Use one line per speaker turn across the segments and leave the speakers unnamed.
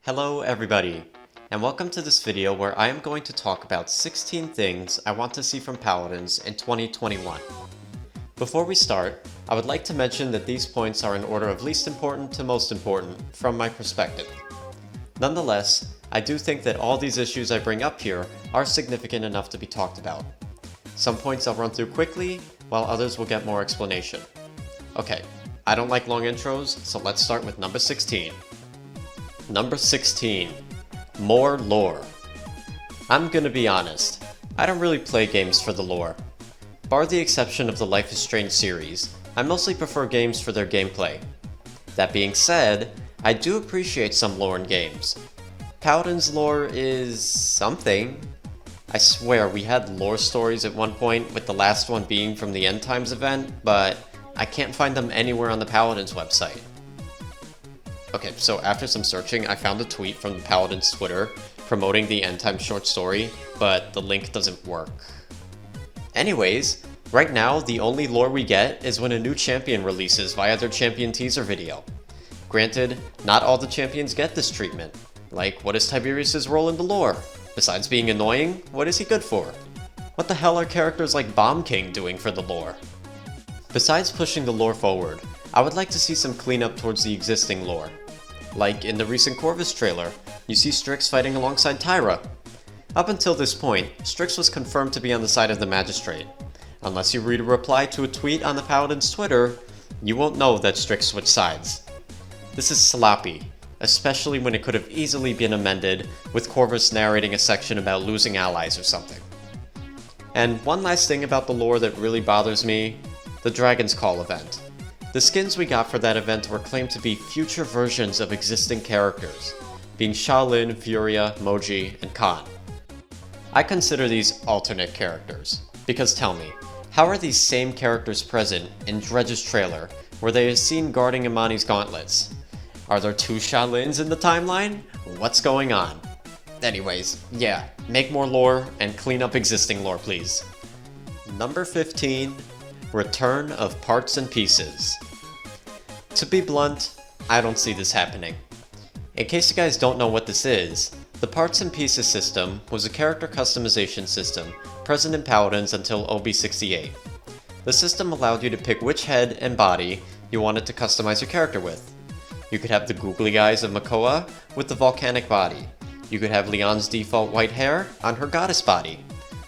Hello everybody, and welcome to this video where I am going to talk about 16 things I want to see from Paladins in 2021. Before we start, I would like to mention that these points are in order of least important to most important from my perspective. Nonetheless, I do think that all these issues I bring up here are significant enough to be talked about. Some points I'll run through quickly, while others will get more explanation. Okay, I don't like long intros, so let's start with number 16. Number 16. More lore. I'm gonna be honest, I don't really play games for the lore. Bar the exception of the Life is Strange series, I mostly prefer games for their gameplay. That being said, I do appreciate some lore in games. Paladins lore is something. I swear we had lore stories at one point, with the last one being from the End Times event, but I can't find them anywhere on the Paladins website. Okay, so after some searching, I found a tweet from the Paladins Twitter promoting the End Time short story, but the link doesn't work. Anyways, right now the only lore we get is when a new champion releases via their champion teaser video. Granted, not all the champions get this treatment. Like, what is Tiberius's role in the lore? Besides being annoying, what is he good for? What the hell are characters like Bomb King doing for the lore? Besides pushing the lore forward, I would like to see some cleanup towards the existing lore. Like in the recent KOTH trailer, you see Strix fighting alongside Tyra. Up until this point, Strix was confirmed to be on the side of the Magistrate. Unless you read a reply to a tweet on the Paladins Twitter, you won't know that Strix switched sides. This is sloppy, especially when it could have easily been amended with KOTH narrating a section about losing allies or something. And one last thing about the lore that really bothers me, the Dragon's Call event. The skins we got for that event were claimed to be future versions of existing characters, being Shaolin, Furia, Moji, and Khan. I consider these alternate characters, because tell me, how are these same characters present in Dredge's trailer, where they are seen guarding Imani's gauntlets? Are there two Shaolins in the timeline? What's going on? Anyways, yeah, make more lore and clean up existing lore, please. Number 15. Return of parts and pieces. To be blunt, I don't see this happening. In case you guys don't know what this is, the parts and pieces system was a character customization system present in Paladins until OB68. The system allowed you to pick which head and body you wanted to customize your character with. You could have the googly eyes of Makoa with the volcanic body. You could have Leon's default white hair on her goddess body.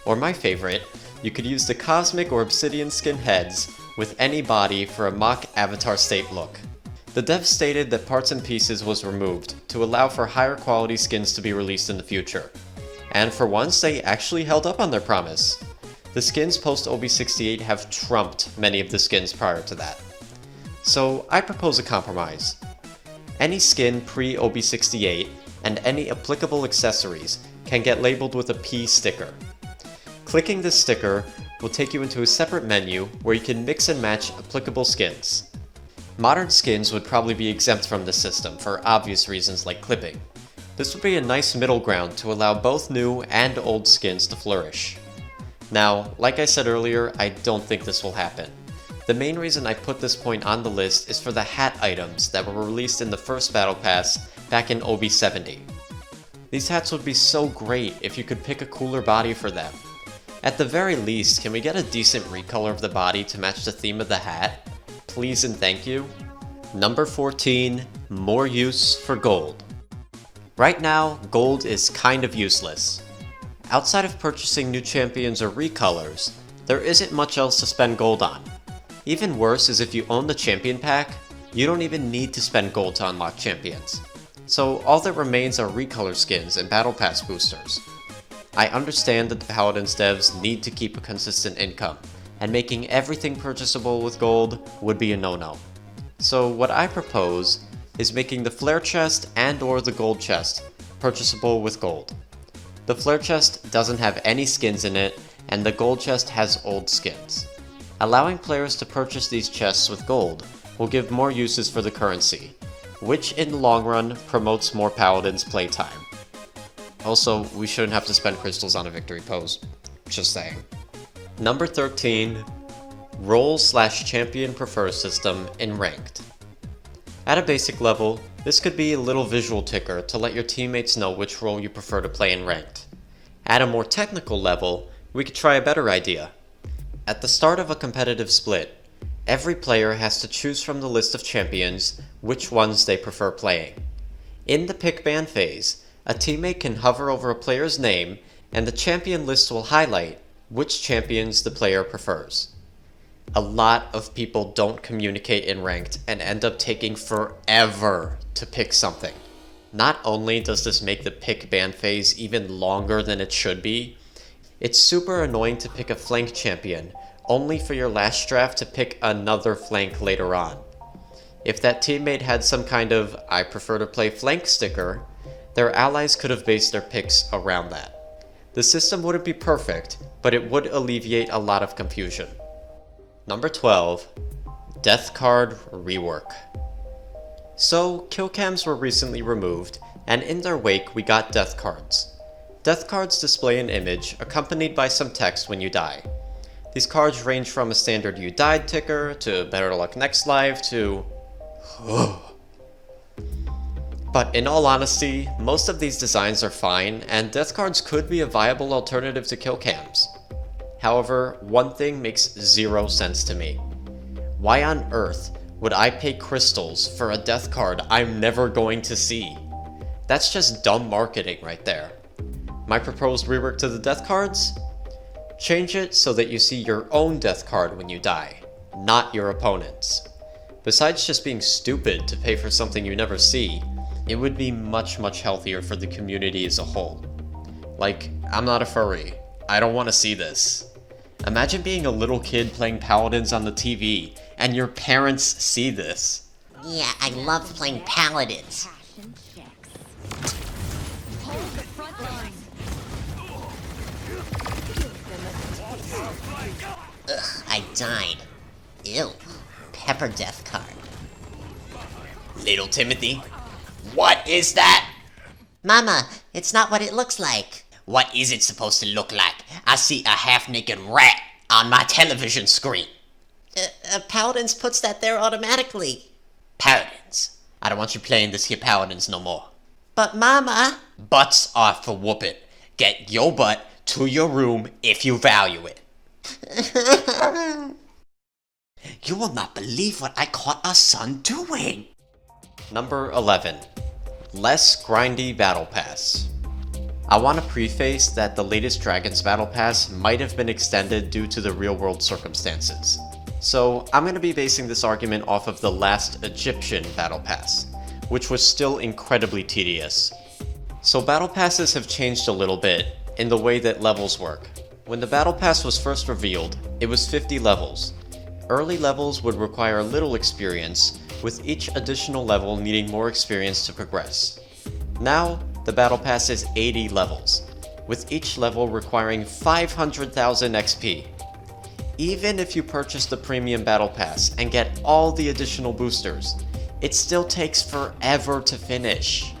Or my favorite, you could use the cosmic or obsidian skin heads with any body for a mock avatar state look. The devs stated that parts and pieces was removed to allow for higher quality skins to be released in the future. And for once, they actually held up on their promise. The skins post OB68 have trumped many of the skins prior to that. So I propose a compromise. Any skin pre-OB68 and any applicable accessories can get labeled with a P sticker. Clicking this sticker will take you into a separate menu where you can mix and match applicable skins. Modern skins would probably be exempt from this system for obvious reasons like clipping. This would be a nice middle ground to allow both new and old skins to flourish. Now, like I said earlier, I don't think this will happen. The main reason I put this point on the list is for the hat items that were released in the first Battle Pass back in OB70. These hats would be so great if you could pick a cooler body for them. At the very least, can we get a decent recolor of the body to match the theme of the hat? Please and thank you. Number 14. More use for gold. Right now, gold is kind of useless. Outside of purchasing new champions or recolors, there isn't much else to spend gold on. Even worse is if you own the champion pack, you don't even need to spend gold to unlock champions. So all that remains are recolor skins and battle pass boosters. I understand that the Paladins devs need to keep a consistent income, and making everything purchasable with gold would be a no-no. So what I propose is making the flare chest and or the gold chest purchasable with gold. The flare chest doesn't have any skins in it, and the gold chest has old skins. Allowing players to purchase these chests with gold will give more uses for the currency, which in the long run promotes more Paladins playtime. Also, we shouldn't have to spend crystals on a victory pose. Just saying. Number 13. Role/champion prefer system in ranked. At a basic level, this could be a little visual ticker to let your teammates know which role you prefer to play in ranked. At a more technical level, we could try a better idea. At the start of a competitive split, every player has to choose from the list of champions which ones they prefer playing. In the pick ban phase, a teammate can hover over a player's name and the champion list will highlight which champions the player prefers. A lot of people don't communicate in ranked and end up taking forever to pick something. Not only does this make the pick ban phase even longer than it should be, it's super annoying to pick a flank champion only for your last draft to pick another flank later on. If that teammate had some kind of "I prefer to play flank" sticker, their allies could have based their picks around that. The system wouldn't be perfect, but it would alleviate a lot of confusion. Number 12. Death Card Rework. So, Killcams were recently removed, and in their wake we got death cards. Death cards display an image accompanied by some text when you die. These cards range from a standard "you died" ticker, to "better luck next life," to But in all honesty, most of these designs are fine, and death cards could be a viable alternative to Killcams. However, one thing makes zero sense to me. Why on earth would I pay crystals for a death card I'm never going to see? That's just dumb marketing right there. My proposed rework to the death cards? Change it so that you see your own death card when you die, not your opponent's. Besides just being stupid to pay for something you never see, it would be much healthier for the community as a whole. Like, I'm not a furry. I don't want to see this. Imagine being a little kid playing Paladins on the TV, and your parents see this.
Yeah, I love playing Paladins. Ugh, I died. Ew. Pepper death card.
Little Timothy, what is that?
Mama, it's not what it looks like.
What is it supposed to look like? I see a half-naked rat on my television screen.
Paladins puts that there automatically.
Paladins. I don't want you playing this here Paladins no more.
But Mama...
Butts are for whooping. Get your butt to your room if you value it. You will not believe what I caught our son doing. Number 11. Less grindy battle pass. I want to preface that the latest Dragon's Battle Pass might have been extended due to the real-world circumstances. So I'm going to be basing this argument off of the last Egyptian Battle Pass, which was still incredibly tedious. So Battle Passes have changed a little bit in the way that levels work. When the Battle Pass was first revealed, it was 50 levels. Early levels would require little experience, with each additional level needing more experience to progress. Now, the Battle Pass is 80 levels, with each level requiring 500,000 XP. Even if you purchase the Premium Battle Pass and get all the additional boosters, it still takes forever to finish.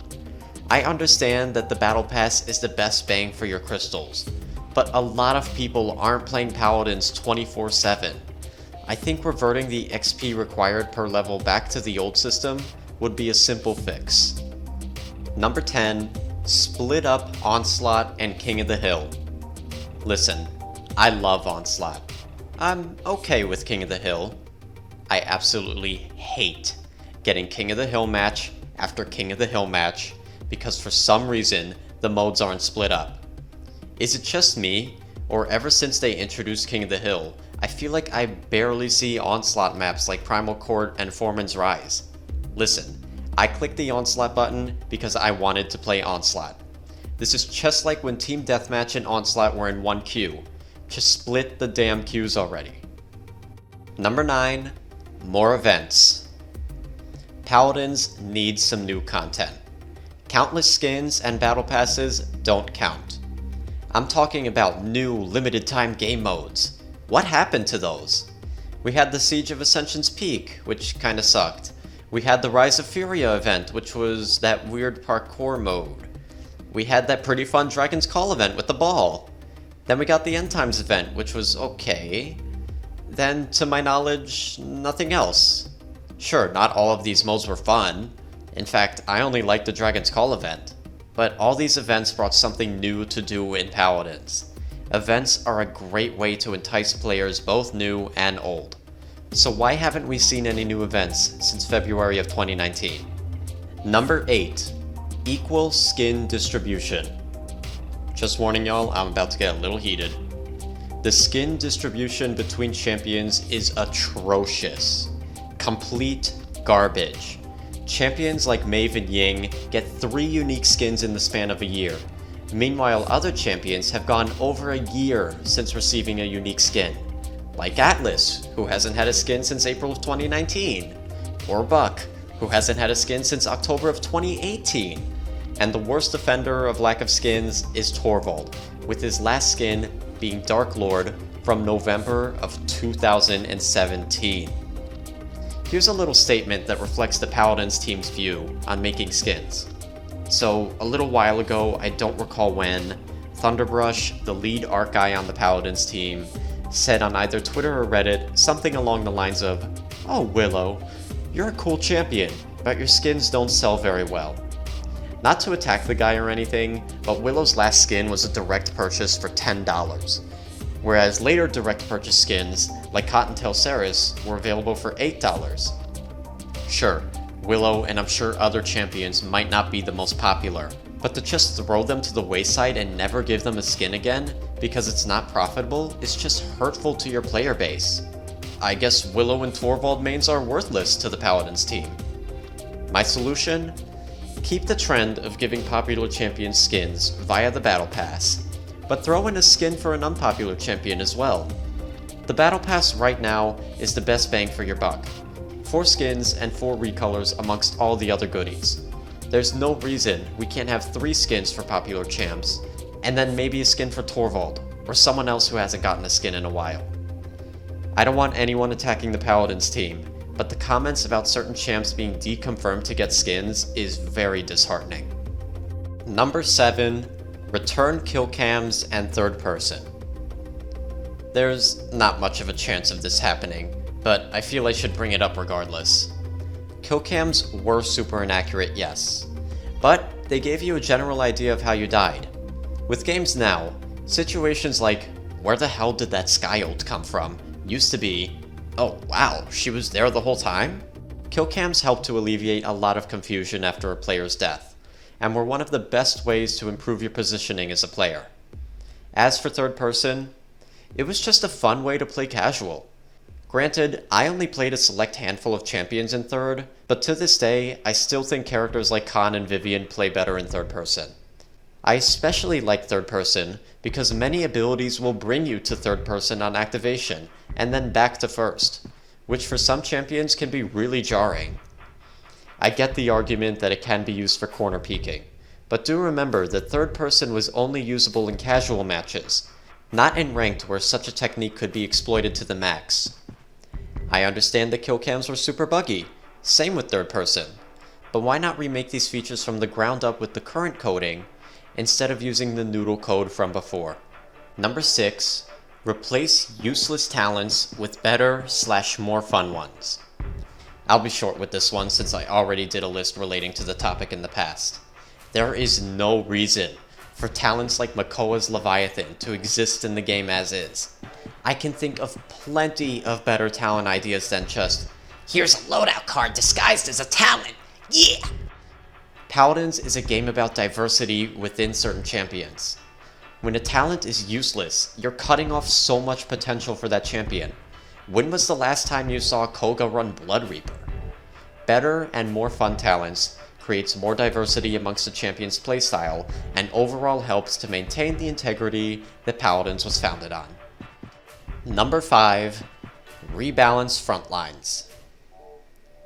I understand that the Battle Pass is the best bang for your crystals, but a lot of people aren't playing Paladins 24/7. I think reverting the XP required per level back to the old system would be a simple fix. Number 10. Split up Onslaught and King of the Hill. Listen, I love Onslaught. I'm okay with King of the Hill. I absolutely hate getting King of the Hill match after King of the Hill match because for some reason the modes aren't split up. Is it just me, or ever since they introduced King of the Hill, I feel like I barely see Onslaught maps like Primal Court and Foreman's Rise? Listen, I clicked the Onslaught button because I wanted to play Onslaught. This is just like when Team Deathmatch and Onslaught were in one queue. Just split the damn queues already. Number 9. More events. Paladins need some new content. Countless skins and battle passes don't count. I'm talking about new limited time game modes. What happened to those? We had the Siege of Ascension's Peak, which kinda sucked. We had the Rise of Furia event, which was that weird parkour mode. We had that pretty fun Dragon's Call event with the ball. Then we got the End Times event, which was okay. Then, to my knowledge, nothing else. Sure, not all of these modes were fun. In fact, I only liked the Dragon's Call event. But all these events brought something new to do in Paladins. Events are a great way to entice players both new and old. So why haven't we seen any new events since February of 2019? Number 8. Equal skin distribution. Just warning y'all, I'm about to get a little heated. The skin distribution between champions is atrocious. Complete garbage. Champions like Mave and Ying get 3 unique skins in the span of a year. Meanwhile, other champions have gone over a year since receiving a unique skin. Like Atlas, who hasn't had a skin since April of 2019. Or Buck, who hasn't had a skin since October of 2018. And the worst offender of lack of skins is Torvald, with his last skin being Dark Lord from November of 2017. Here's a little statement that reflects the Paladins team's view on making skins. So, a little while ago, I don't recall when, Thunderbrush, the lead art guy on the Paladins team, said on either Twitter or Reddit something along the lines of, "Oh Willow, you're a cool champion, but your skins don't sell very well." Not to attack the guy or anything, but Willow's last skin was a direct purchase for $10, whereas later direct purchase skins, like Cottontail Ceres, were available for $8. Sure, Willow and I'm sure other champions might not be the most popular, but to just throw them to the wayside and never give them a skin again because it's not profitable is just hurtful to your player base. I guess Willow and Torvald mains are worthless to the Paladins team. My solution? Keep the trend of giving popular champions skins via the Battle Pass, but throw in a skin for an unpopular champion as well. The Battle Pass right now is the best bang for your buck. 4 skins and 4 recolors amongst all the other goodies. There's no reason we can't have 3 skins for popular champs, and then maybe a skin for Torvald, or someone else who hasn't gotten a skin in a while. I don't want anyone attacking the Paladins team, but the comments about certain champs being deconfirmed to get skins is very disheartening. Number 7. Return Killcams and Third Person. There's not much of a chance of this happening, but I feel I should bring it up regardless. Killcams were super inaccurate, yes, but they gave you a general idea of how you died. With games now, situations like, "Where the hell did that Sky ult come from?" used to be, "Oh wow, she was there the whole time?" Killcams help to alleviate a lot of confusion after a player's death, and were one of the best ways to improve your positioning as a player. As for third person, it was just a fun way to play casual. Granted, I only played a select handful of champions in third, but to this day, I still think characters like Khan and Vivian play better in third person. I especially like third person because many abilities will bring you to third person on activation, and then back to first, which for some champions can be really jarring. I get the argument that it can be used for corner peeking, but do remember that third person was only usable in casual matches, not in ranked where such a technique could be exploited to the max. I understand that killcams were super buggy, same with third person, but why not remake these features from the ground up with the current coding, instead of using the noodle code from before? Number 6. Replace useless talents with better/more fun ones. I'll be short with this one since I already did a list relating to the topic in the past. There is no reason for talents like Makoa's Leviathan to exist in the game as is. I can think of plenty of better talent ideas than just,
"Here's a loadout card disguised as a talent. Yeah!"
Paladins is a game about diversity within certain champions. When a talent is useless, you're cutting off so much potential for that champion. When was the last time you saw Koga run Blood Reaper? Better and more fun talents creates more diversity amongst the champion's playstyle, and overall helps to maintain the integrity that Paladins was founded on. Number 5. Rebalance Frotnlines.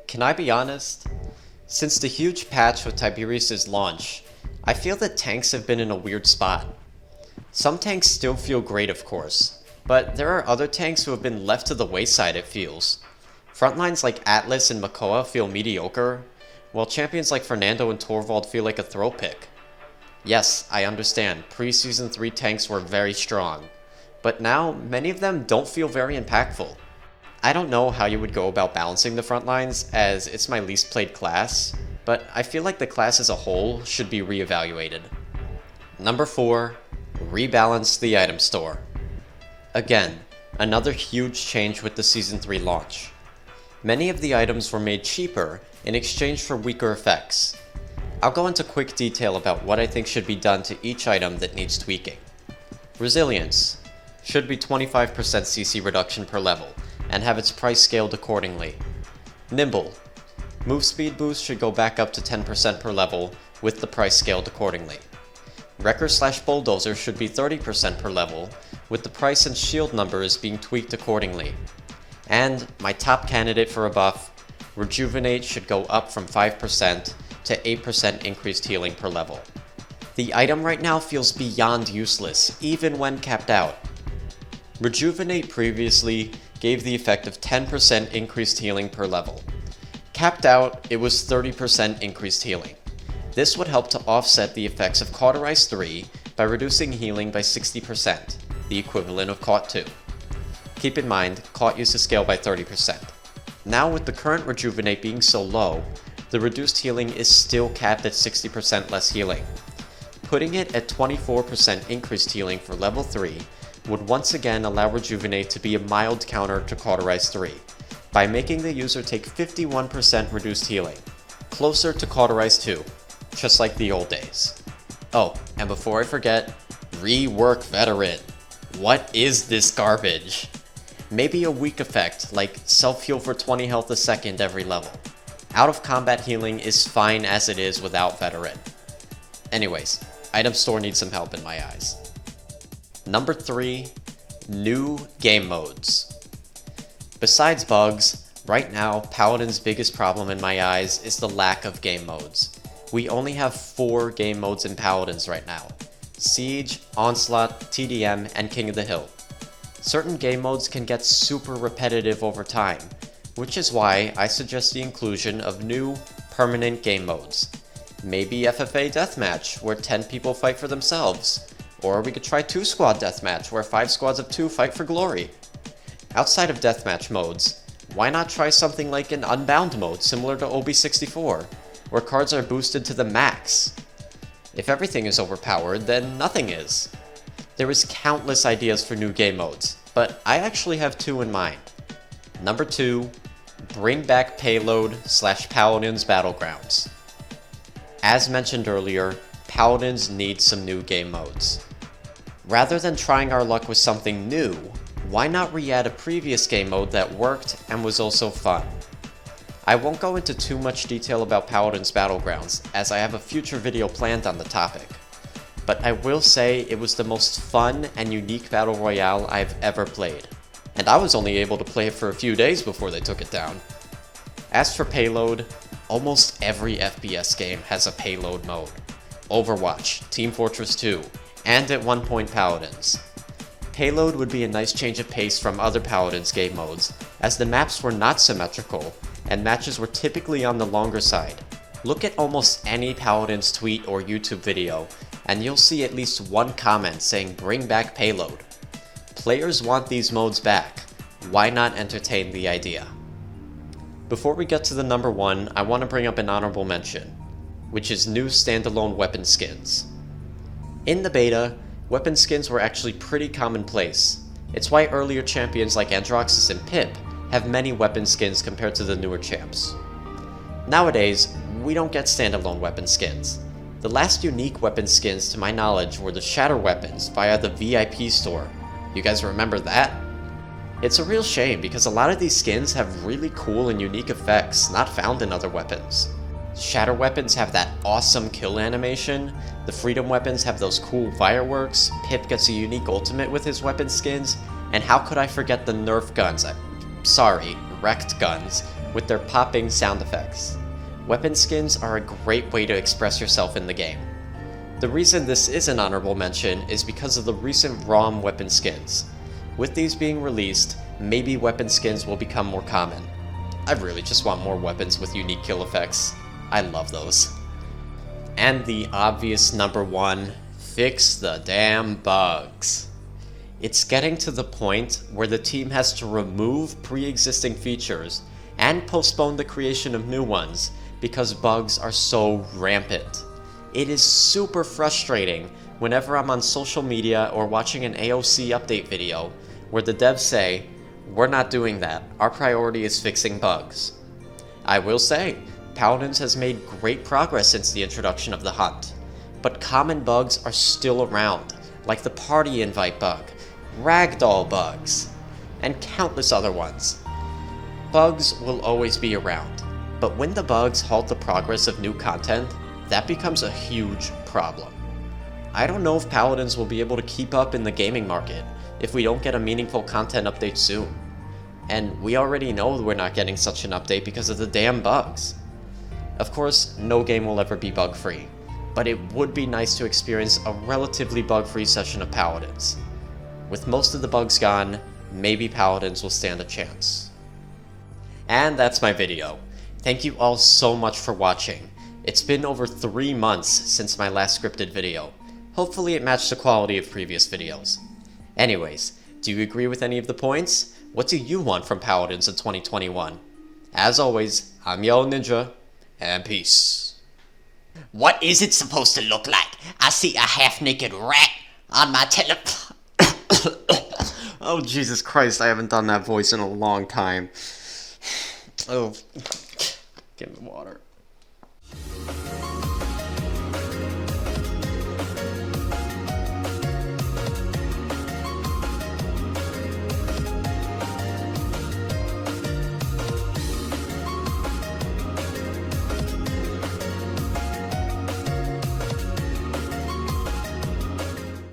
Can I be honest? Since the huge patch with Tiberius' launch, I feel that tanks have been in a weird spot. Some tanks still feel great, of course, but there are other tanks who have been left to the wayside, it feels. Frontlines like Atlas and Makoa feel mediocre, while champions like Fernando and Torvald feel like a throw pick. Yes, I understand, pre-Season 3 tanks were very strong, but now many of them don't feel very impactful. I don't know how you would go about balancing the front lines, as it's my least played class, but I feel like the class as a whole should be reevaluated. Number 4, rebalance the item store. Again, another huge change with the Season 3 launch. Many of the items were made cheaper in exchange for weaker effects. I'll go into quick detail about what I think should be done to each item that needs tweaking. Resilience should be 25% CC reduction per level, and have its price scaled accordingly. Nimble. Move speed boost should go back up to 10% per level, with the price scaled accordingly. Wrecker/Bulldozer should be 30% per level, with the price and shield numbers being tweaked accordingly. And my top candidate for a buff, Rejuvenate should go up from 5% to 8% increased healing per level. The item right now feels beyond useless, even when capped out. Rejuvenate previously gave the effect of 10% increased healing per level. Capped out, it was 30% increased healing. This would help to offset the effects of Cauterize 3 by reducing healing by 60%, the equivalent of KOTH 2. Keep in mind, KOTH used to scale by 30%. Now with the current Rejuvenate being so low, the reduced healing is still capped at 60% less healing. Putting it at 24% increased healing for level 3 would once again allow Rejuvenate to be a mild counter to Cauterize 3, by making the user take 51% reduced healing, closer to Cauterize 2, just like the old days. Oh, and before I forget, Rework Veteran. What is this garbage? Maybe a weak effect, like self-heal for 20 health a second every level. Out of combat healing is fine as it is without Veteran. Anyways, item store needs some help in my eyes. Number 3, new game modes. Besides bugs, right now Paladin's biggest problem in my eyes is the lack of game modes. We only have 4 game modes in Paladins right now: Siege, Onslaught, TDM, and King of the Hill. Certain game modes can get super repetitive over time, which is why I suggest the inclusion of new, permanent game modes. Maybe FFA Deathmatch, where 10 people fight for themselves. Or we could try 2-squad Deathmatch, where 5 squads of 2 fight for glory. Outside of Deathmatch modes, why not try something like an Unbound mode similar to OB64, where cards are boosted to the max? If everything is overpowered, then nothing is. There is countless ideas for new game modes, but I actually have 2 in mind. Number 2, bring back Payload/Paladins Battlegrounds. As mentioned earlier, Paladins need some new game modes. Rather than trying our luck with something new, why not re-add a previous game mode that worked and was also fun? I won't go into too much detail about Paladins Battlegrounds, as I have a future video planned on the topic, but I will say it was the most fun and unique battle royale I've ever played, and I was only able to play it for a few days before they took it down. As for Payload, almost every FPS game has a Payload mode. Overwatch, Team Fortress 2, and at one point Paladins. Payload would be a nice change of pace from other Paladins game modes, as the maps were not symmetrical, and matches were typically on the longer side. Look at almost any Paladins tweet or YouTube video, and you'll see at least one comment saying bring back Payload. Players want these modes back, why not entertain the idea? Before we get to the number 1, I want to bring up an honorable mention, which is new standalone weapon skins. In the beta, weapon skins were actually pretty commonplace. It's why earlier champions like Androxus and Pip have many weapon skins compared to the newer champs. Nowadays, we don't get standalone weapon skins. The last unique weapon skins to my knowledge were the Shatter weapons via the VIP store. You guys remember that? It's a real shame because a lot of these skins have really cool and unique effects not found in other weapons. Shatter weapons have that awesome kill animation, the Freedom weapons have those cool fireworks, Pip gets a unique ultimate with his weapon skins, and how could I forget the Nerf guns, wrecked guns, with their popping sound effects. Weapon skins are a great way to express yourself in the game. The reason this is an honorable mention is because of the recent ROM weapon skins. With these being released, maybe weapon skins will become more common. I really just want more weapons with unique kill effects. I love those. And the obvious number 1, fix the damn bugs. It's getting to the point where the team has to remove pre-existing features and postpone the creation of new ones because bugs are so rampant. It is super frustrating whenever I'm on social media or watching an AOC update video where the devs say, "We're not doing that, our priority is fixing bugs." I will say, Paladins has made great progress since the introduction of the hunt, but common bugs are still around, like the party invite bug, ragdoll bugs, and countless other ones. Bugs will always be around, but when the bugs halt the progress of new content, that becomes a huge problem. I don't know if Paladins will be able to keep up in the gaming market if we don't get a meaningful content update soon. And we already know we're not getting such an update because of the damn bugs. Of course, no game will ever be bug-free, but it would be nice to experience a relatively bug-free session of Paladins. With most of the bugs gone, maybe Paladins will stand a chance. And that's my video. Thank you all so much for watching. It's been over 3 months since my last scripted video. Hopefully it matched the quality of previous videos. Anyways, do you agree with any of the points? What do you want from Paladins in 2021? As always, I'm YellowNinja, and peace.
What is it supposed to look like? I see a half-naked rat on my
Oh, Jesus Christ, I haven't done that voice in a long time. Oh, give me water.